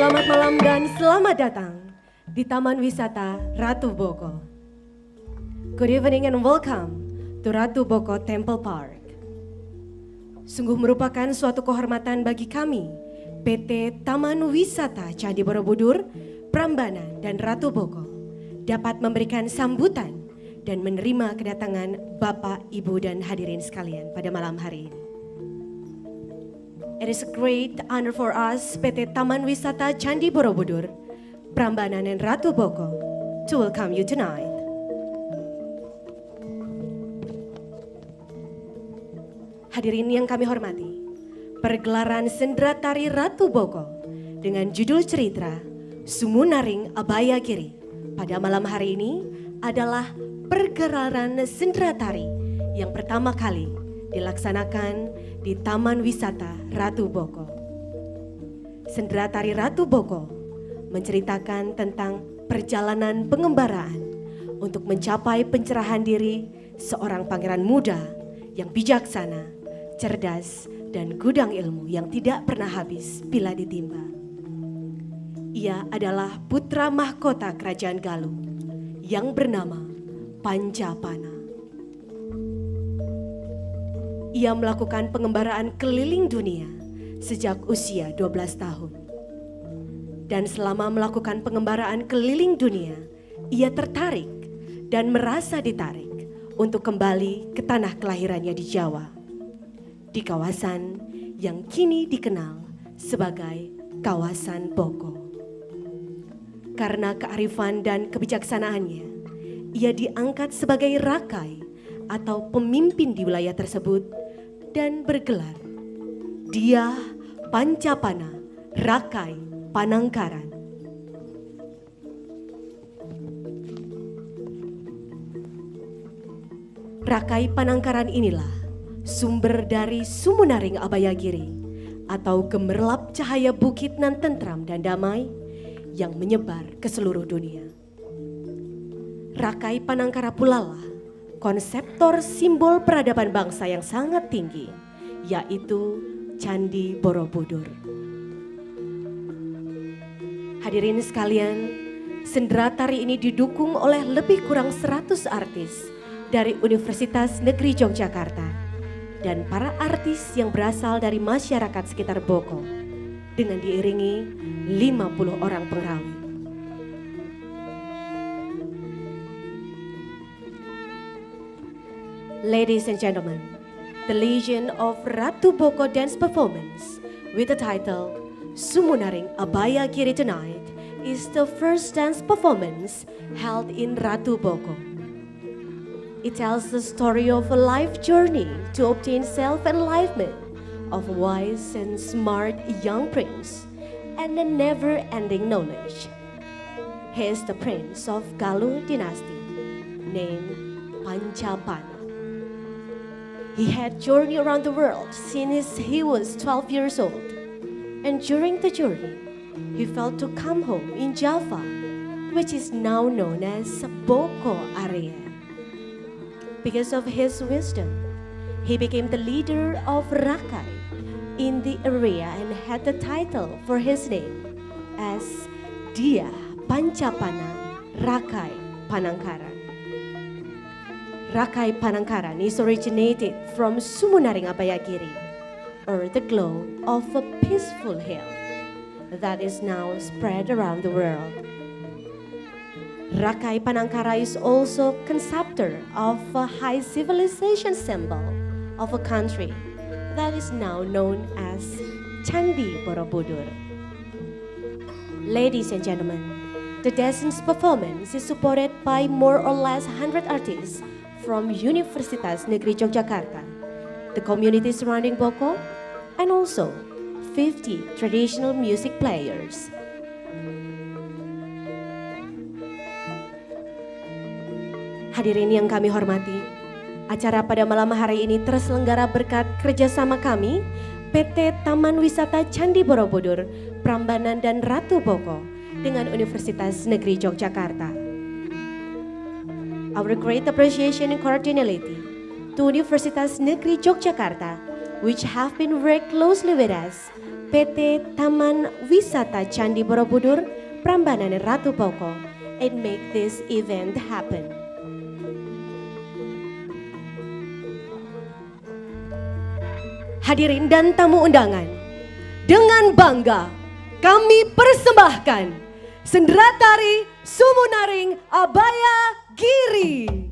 Selamat malam dan selamat datang di Taman Wisata Ratu Boko. Good evening and welcome to Ratu Boko Temple Park. Sungguh merupakan suatu kehormatan bagi kami, PT Taman Wisata Candi Borobudur, Prambanan dan Ratu Boko, dapat memberikan sambutan dan menerima kedatangan Bapak, Ibu dan hadirin sekalian pada malam hari ini. It is a great honor for us, PT Taman Wisata Candi Borobudur, Prambanan dan Ratu Boko, to welcome you tonight. Hadirin yang kami hormati, pergelaran sendera tari Ratu Boko dengan judul cerita Sumunaring Abaya Giri pada malam hari ini adalah pergelaran sendera tari yang pertama kali dilaksanakan di Taman Wisata Ratu Boko. Sendera tari Ratu Boko menceritakan tentang perjalanan pengembaraan untuk mencapai pencerahan diri seorang pangeran muda yang bijaksana, cerdas, dan gudang ilmu yang tidak pernah habis bila ditimba. Ia adalah putra mahkota kerajaan Galuh yang bernama Pancapana. Ia melakukan pengembaraan keliling dunia sejak usia 12 tahun. Dan selama melakukan pengembaraan keliling dunia, ia tertarik dan merasa ditarik untuk kembali ke tanah kelahirannya di Jawa, di kawasan yang kini dikenal sebagai kawasan Boko. Karena kearifan dan kebijaksanaannya, ia diangkat sebagai rakai atau pemimpin di wilayah tersebut dan bergelar Dia Pancapana Rakai Panangkaran. Rakai Panangkaran inilah sumber dari Sumunaring Abaya Giri atau gemerlap cahaya bukit nan tentram dan damai yang menyebar ke seluruh dunia. Rakai Panangkara pula lah konseptor simbol peradaban bangsa yang sangat tinggi, yaitu Candi Borobudur. Hadirin sekalian, sendera tari ini didukung oleh lebih kurang 100 artis dari Universitas Negeri Yogyakarta dan para artis yang berasal dari masyarakat sekitar Boko dengan diiringi 50 orang pengrawit. Ladies and gentlemen, the legend of Ratu Boko dance performance with the title Sumunaring Abaya Giri tonight is the first dance performance held in Ratu Boko. It tells the story of a life journey to obtain self-enlightenment of a wise and smart young prince and a never-ending knowledge. He is the prince of Galuh dynasty named Pancapana. He had journeyed around the world since he was 12 years old. And during the journey, he felt to come home in Java, which is now known as Boko area. Because of his wisdom, he became the leader of Rakai in the area and had the title for his name as Dia Pancapana Rakai Panangkaran. Rakai Panangkaran is originated from Sumunaring Abaya Giri, or the glow of a peaceful hill that is now spread around the world. Rakai Panangkara is also conceptor of a high civilization symbol of a country that is now known as Candi Borobudur. Ladies and gentlemen, the dance performance is supported by more or less 100 artists from Universitas Negeri Yogyakarta, the community surrounding Boko, and also 50 traditional music players. Hadirin yang kami hormati, acara pada malam hari ini terselenggara berkat kerjasama kami, PT Taman Wisata Candi Borobudur, Prambanan dan Ratu Boko dengan Universitas Negeri Yogyakarta. Our great appreciation and cordiality to Universitas Negeri Yogyakarta, which have been worked closely with us PT Taman Wisata Candi Borobudur Prambanan Ratu Boko and make this event happen. Hadirin dan tamu undangan, dengan bangga kami persembahkan Sendratari Sumunaring Abaya Giri.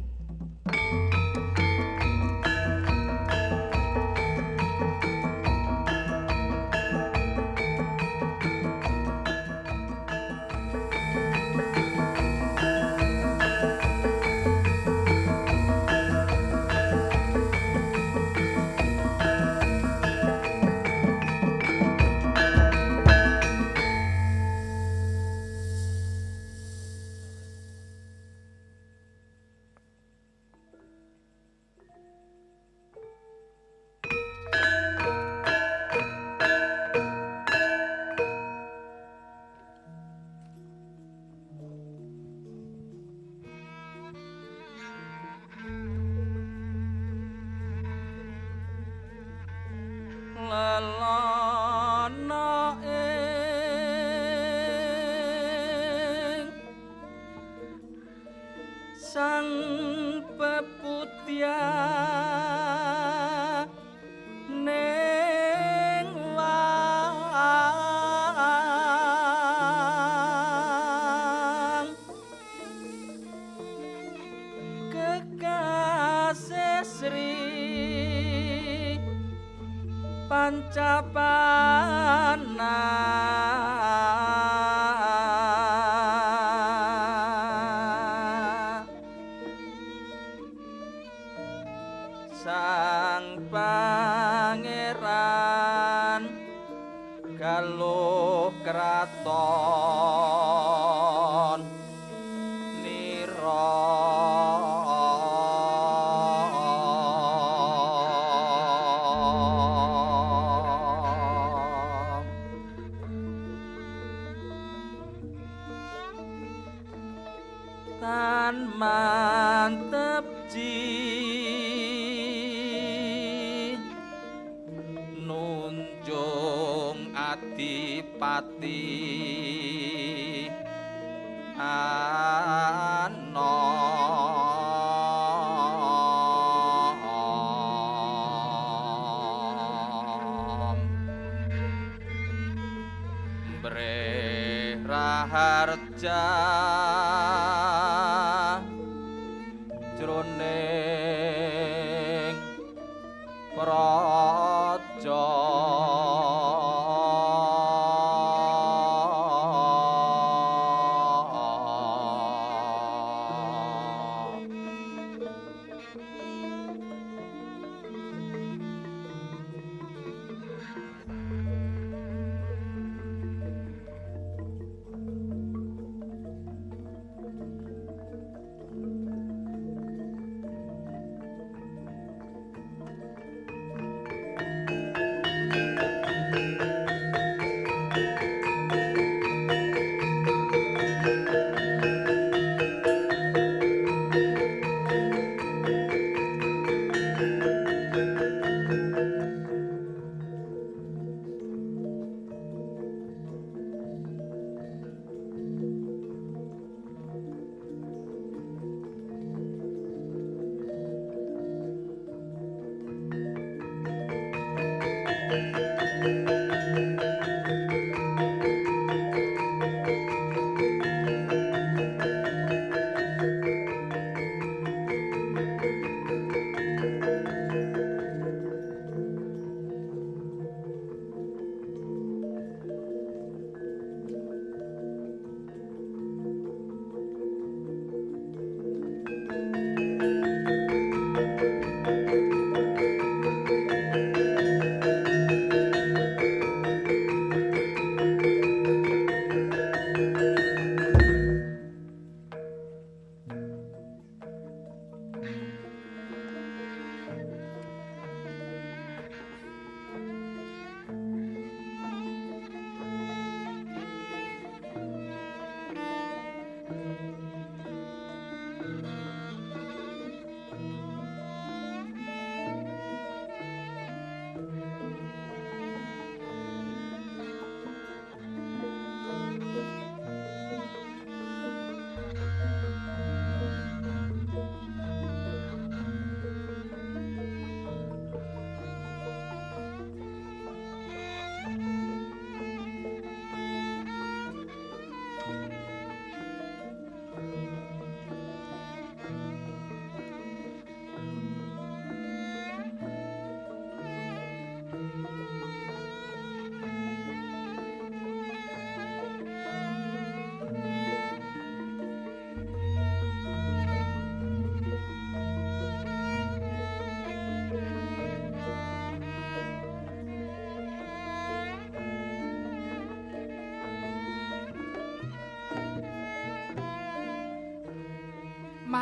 Lelana ing sang peputya ning wang kekasih Sri Pancapana sang pangeran galuh kraton nira tan mantep nunjung adipati anom Raharja jroning praja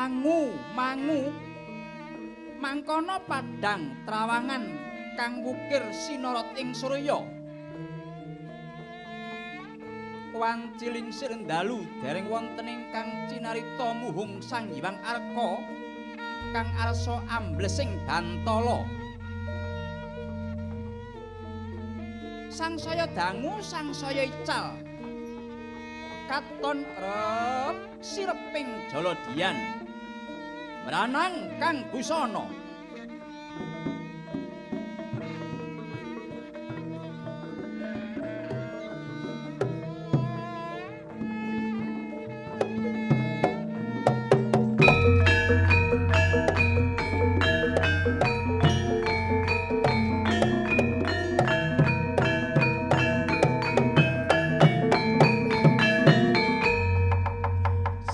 mangu mangkono padang trawangan kang wukir sinorot ing surya wanciling sirndalu dereng wonten ingkang cinarita muhung Sang Hyang Arka kang arsa amblesing bantala sangsaya dangu sangsaya ical katon rep sireping Jaladian Branang kang busana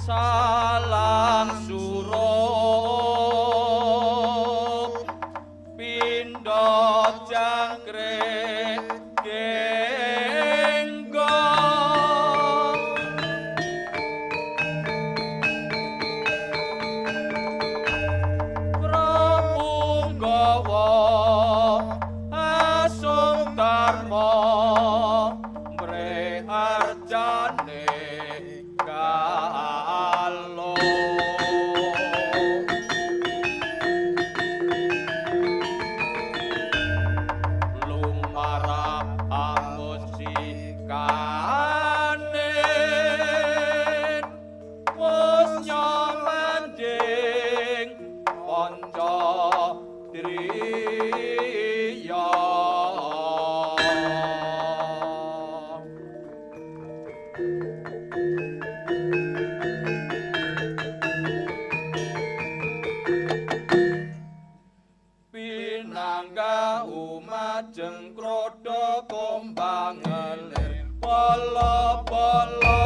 salang surup pindha jangkrik genggong prapunggawa asung dharma mreharjane kalo lumarap amusikanin musnya manjing ponco driya pinangga umajeng krodo kombang ngelir polo-polo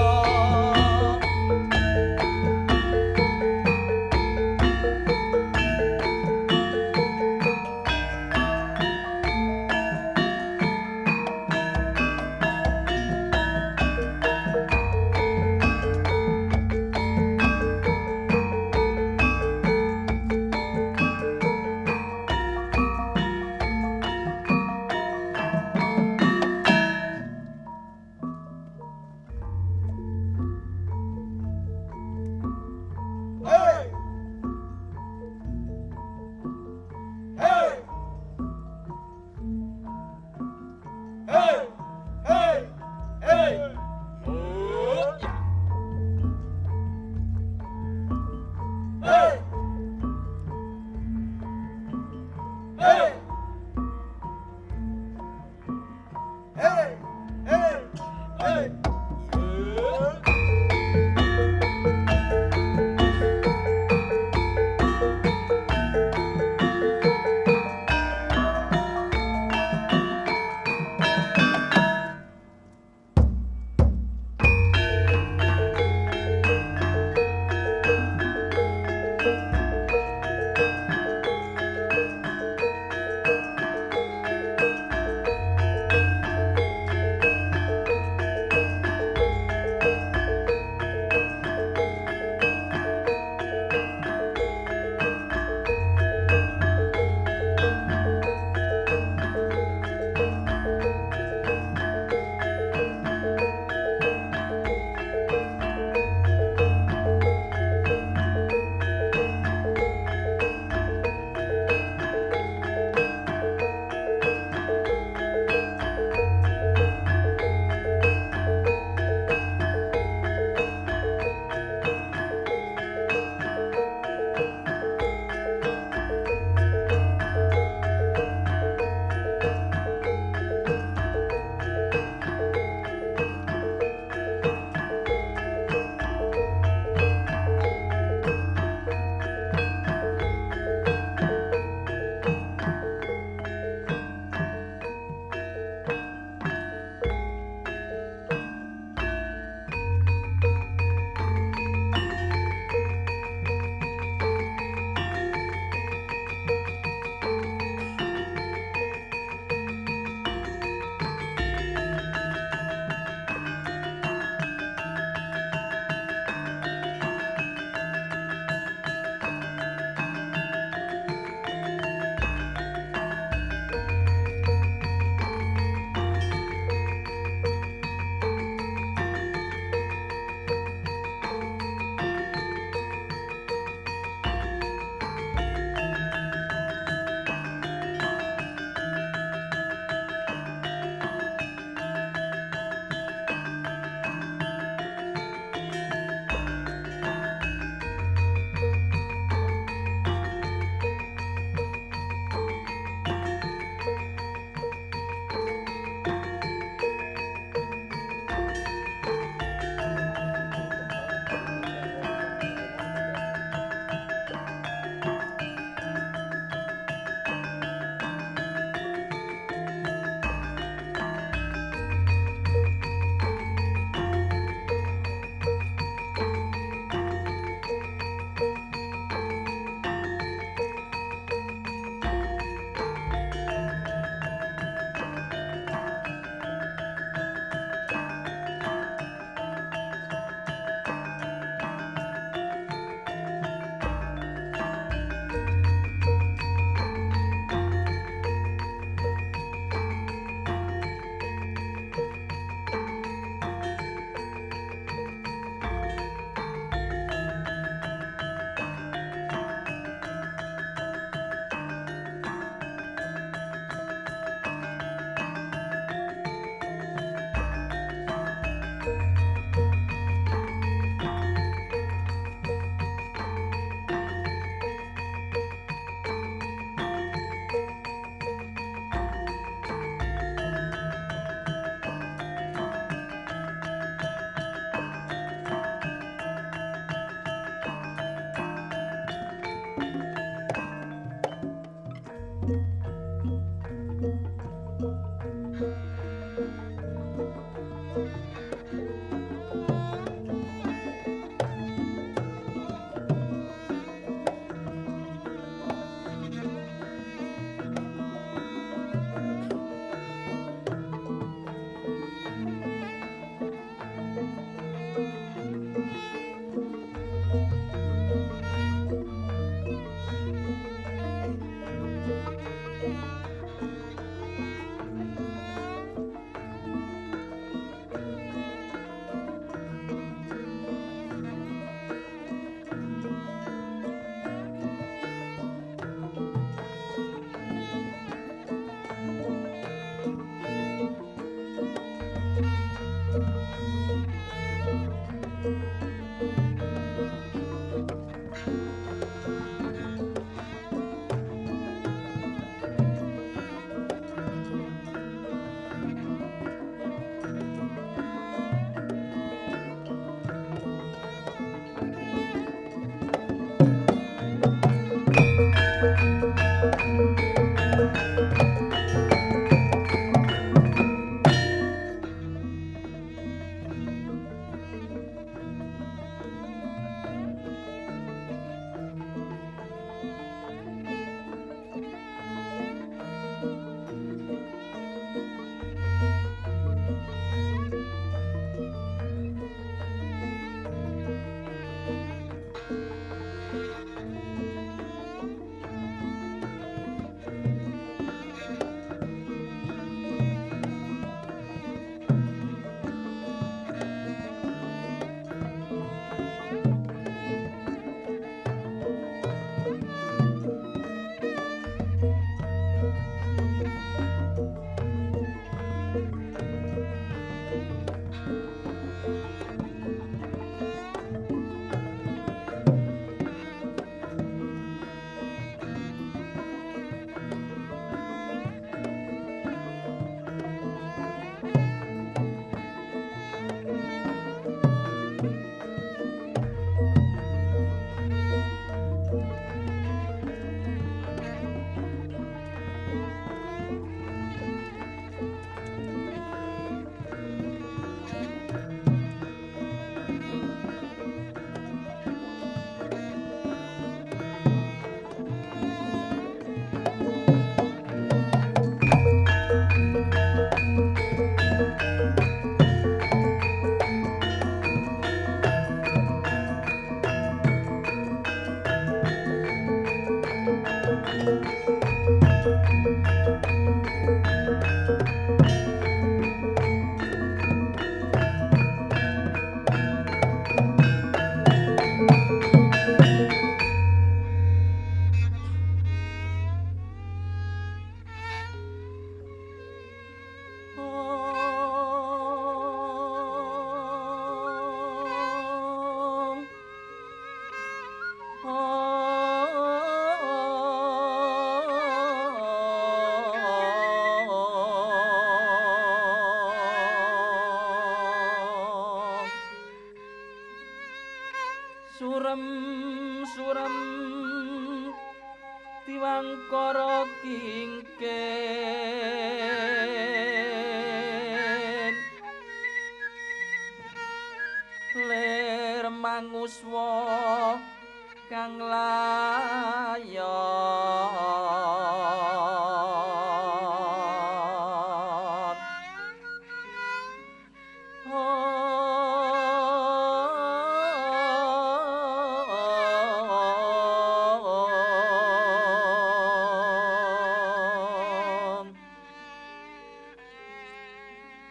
surem tiwangkara kingken ler manguswa kang layon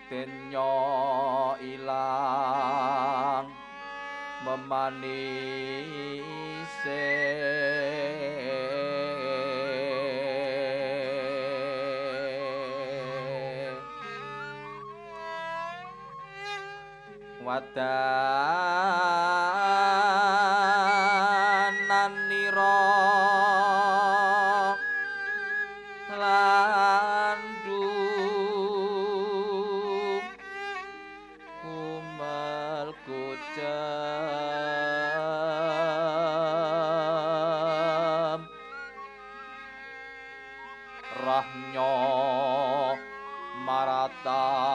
Kenya ilang memanise wadanan nira landu kumal kucang nyo maratani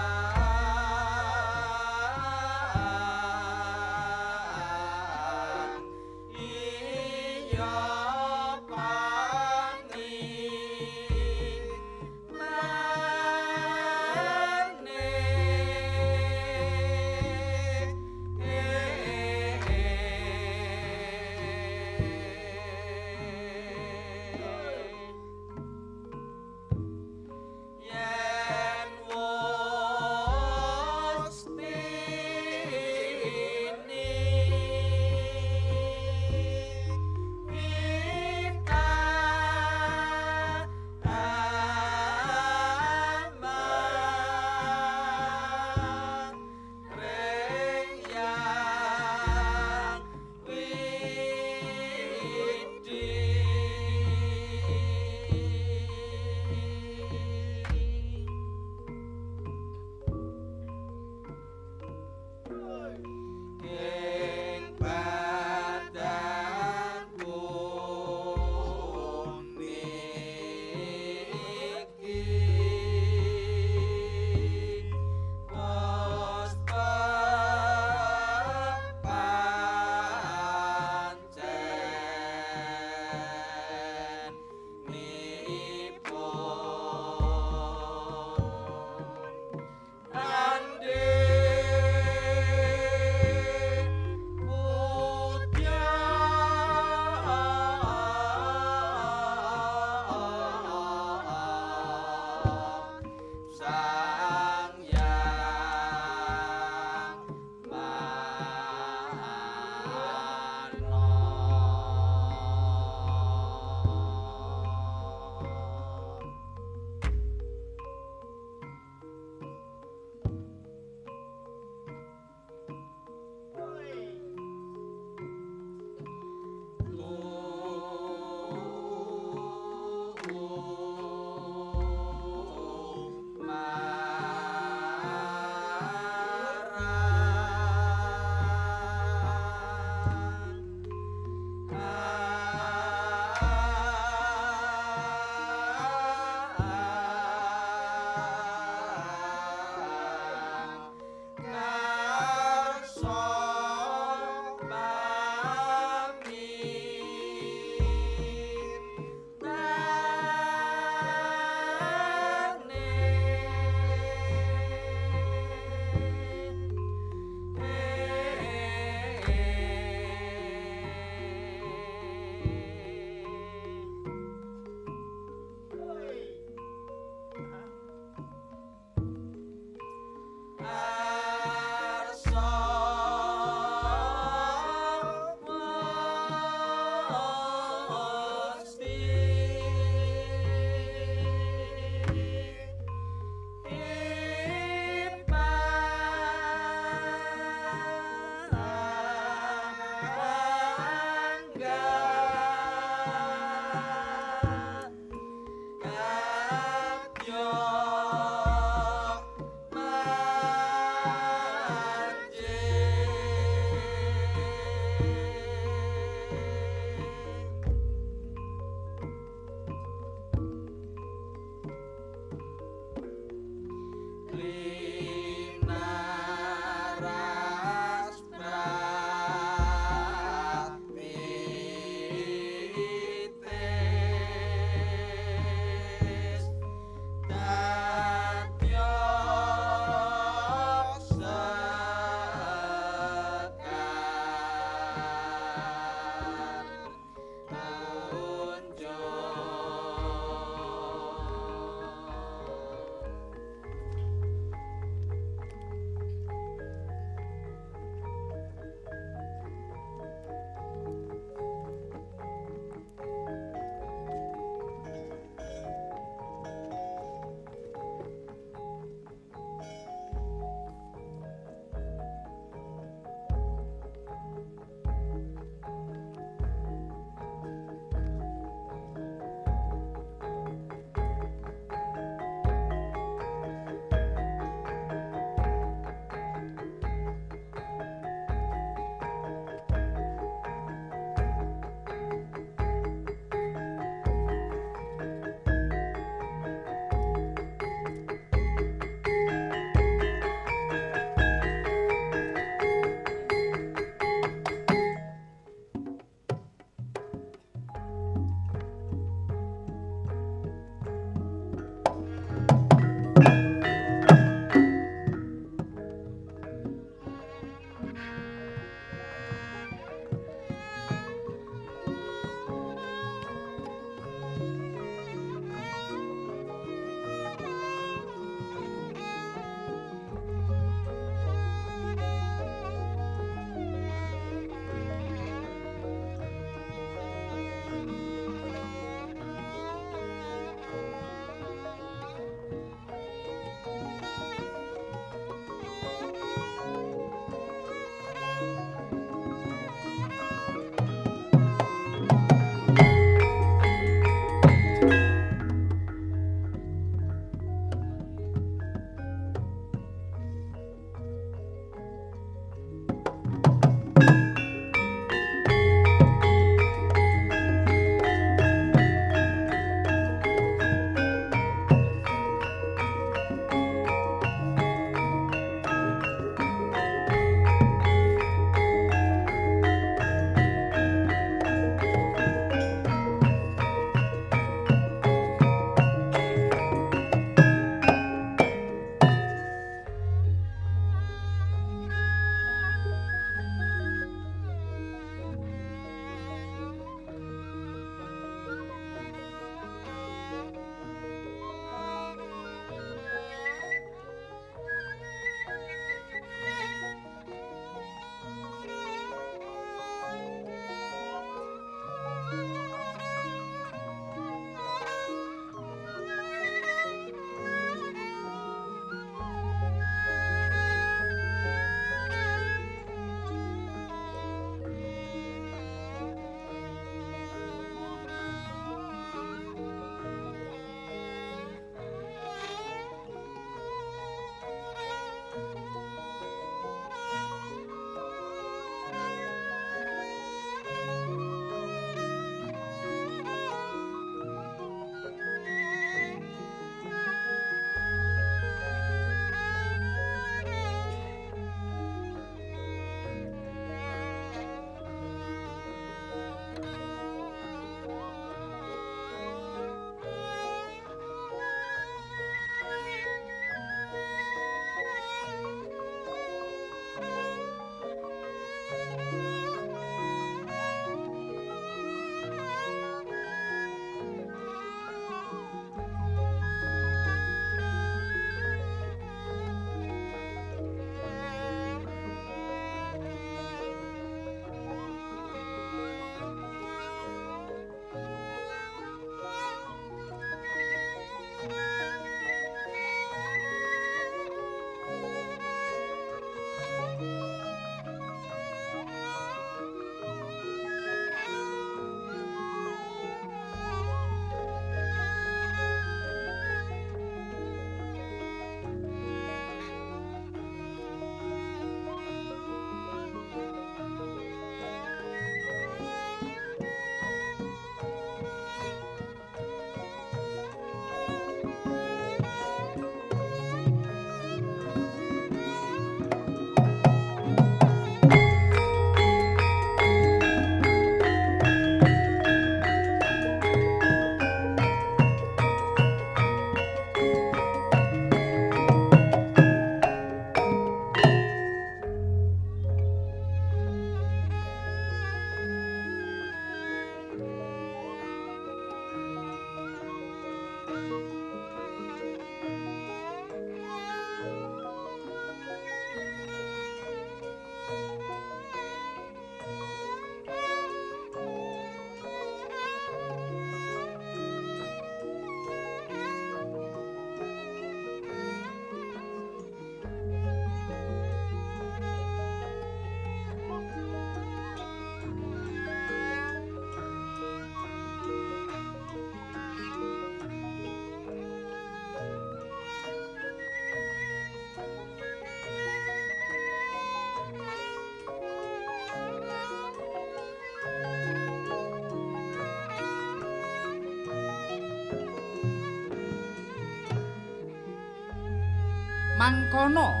mangkono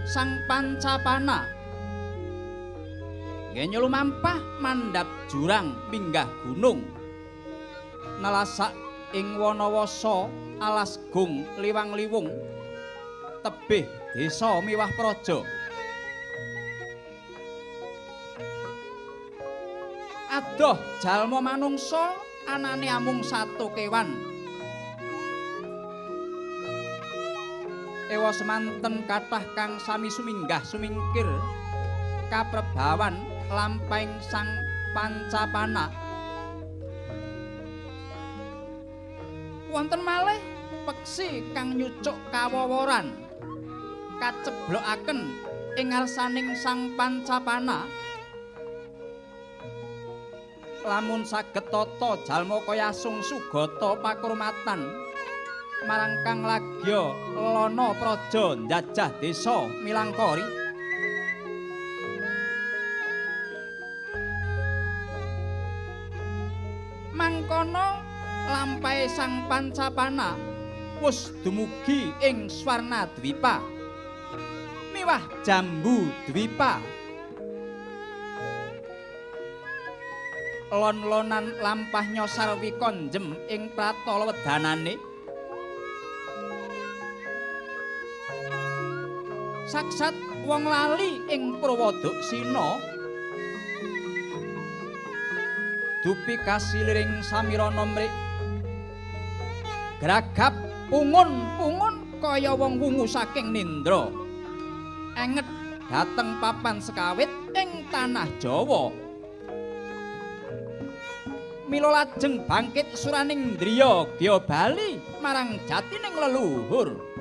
sang Pancapana nggih lumampah mandhap jurang minggah gunung nelasak ing Wanawasa alas gung liwang-liwung tebih desa miwah praja adoh jalma manungsa anane amung satu kewan ewa semanten kathah kang sami suminggah sumingkir kaprebawan lampahing sang Pancapana wonten malih peksi kang nyucuk kawoworan kaceblokaken ing ngarsaning sang Pancapana lamun saged tata jalma kaya Asung Sugata pakurmatan marang kang lagya lana praja njajah desa Milangkori mangkono lampahe sang Pancapana wus dumugi ing Swarna Dwipa miwah Jambu Dwipa lon-lonan lampah nyosar wikonjem ing pratala wedanane saksat wong lali ing Purwadaksina dupi kasiliring samirana mrik gragap pungun-pungun kaya wong wungu saking nindra enget dhateng papan sekawit ing tanah Jawa mila lajeng bangkit suraning driya gya bali marang jatining leluhur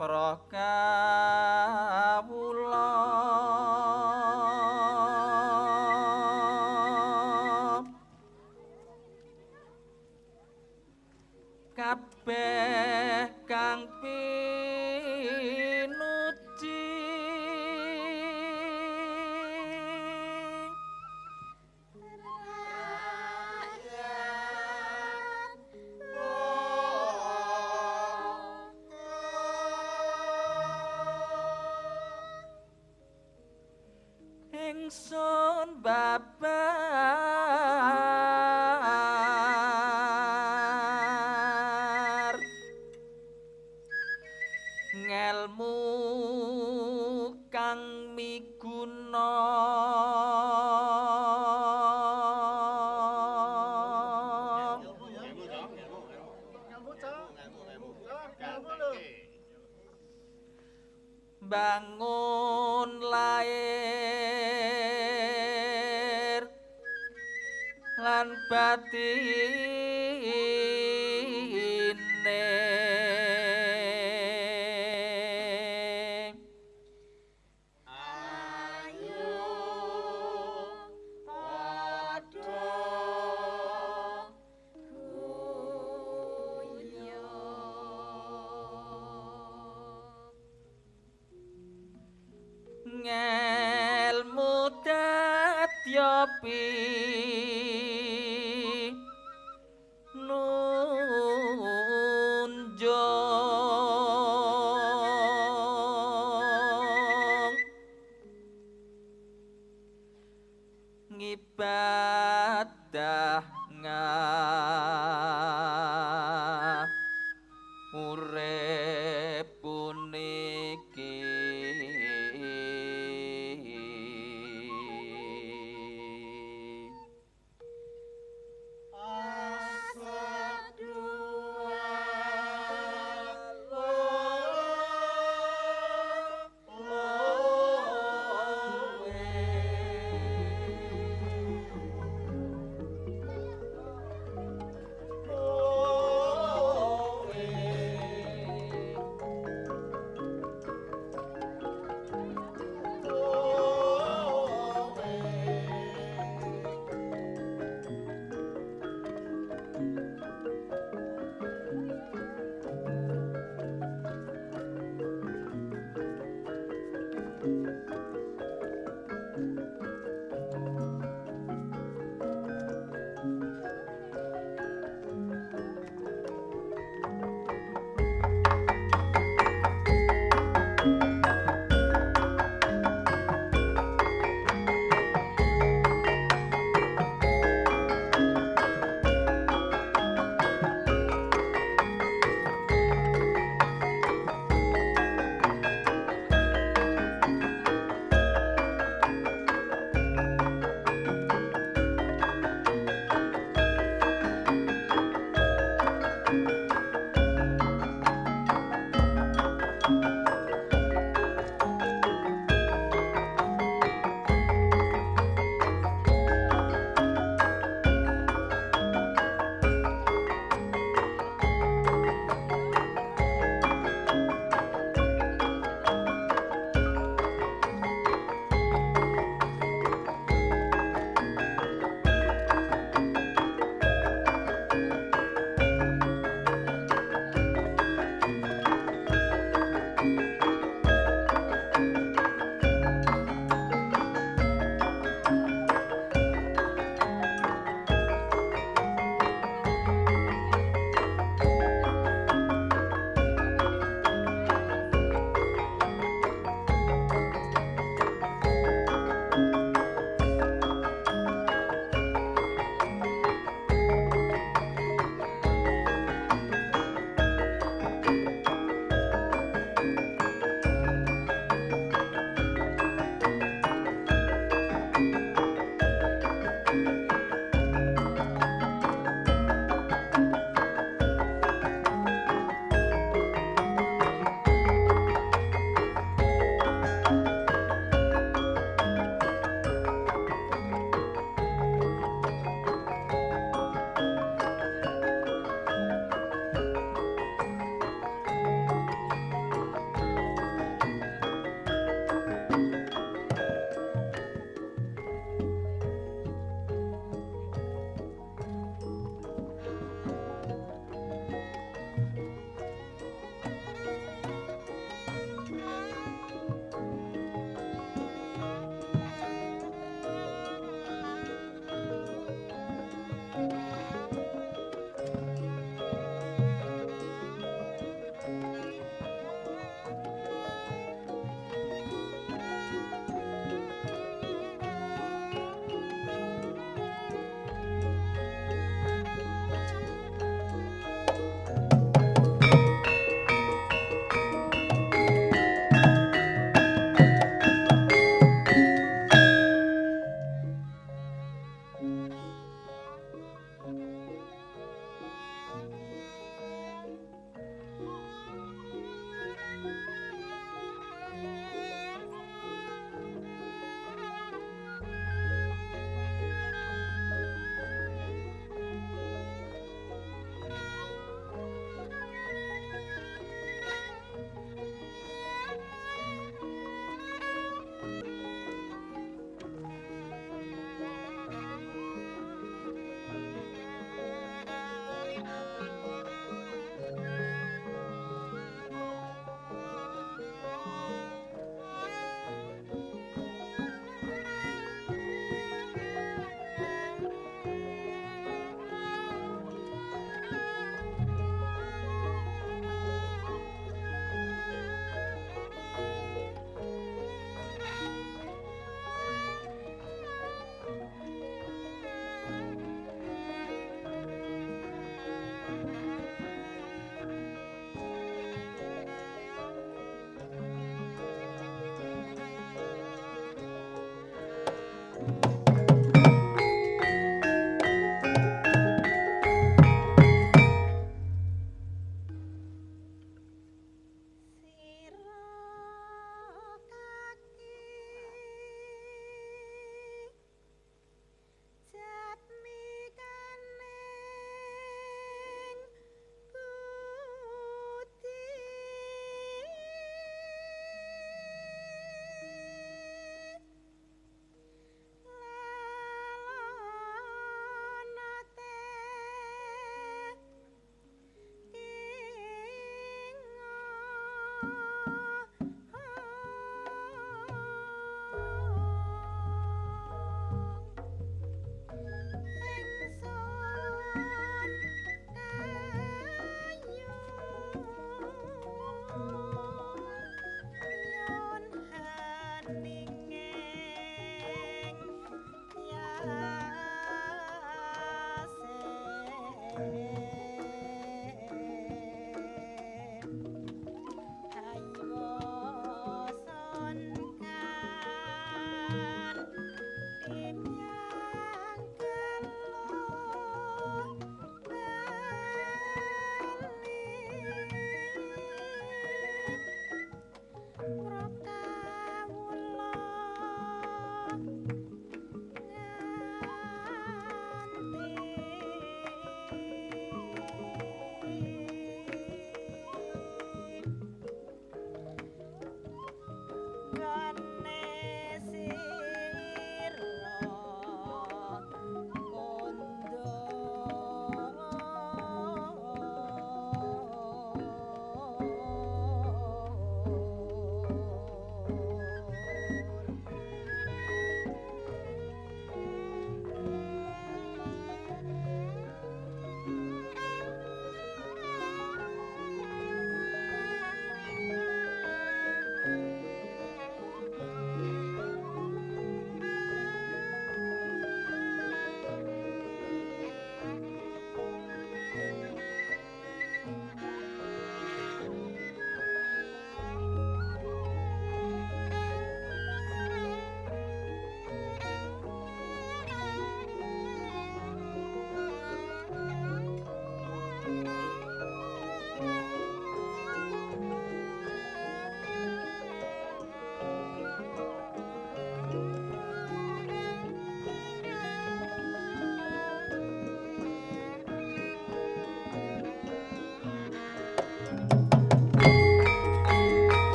para kawula kabeh kang pinuji ingsun babar ngelmu kang miguna bangun lair lan batine ngelmu dadya pinunjung ngibadah urip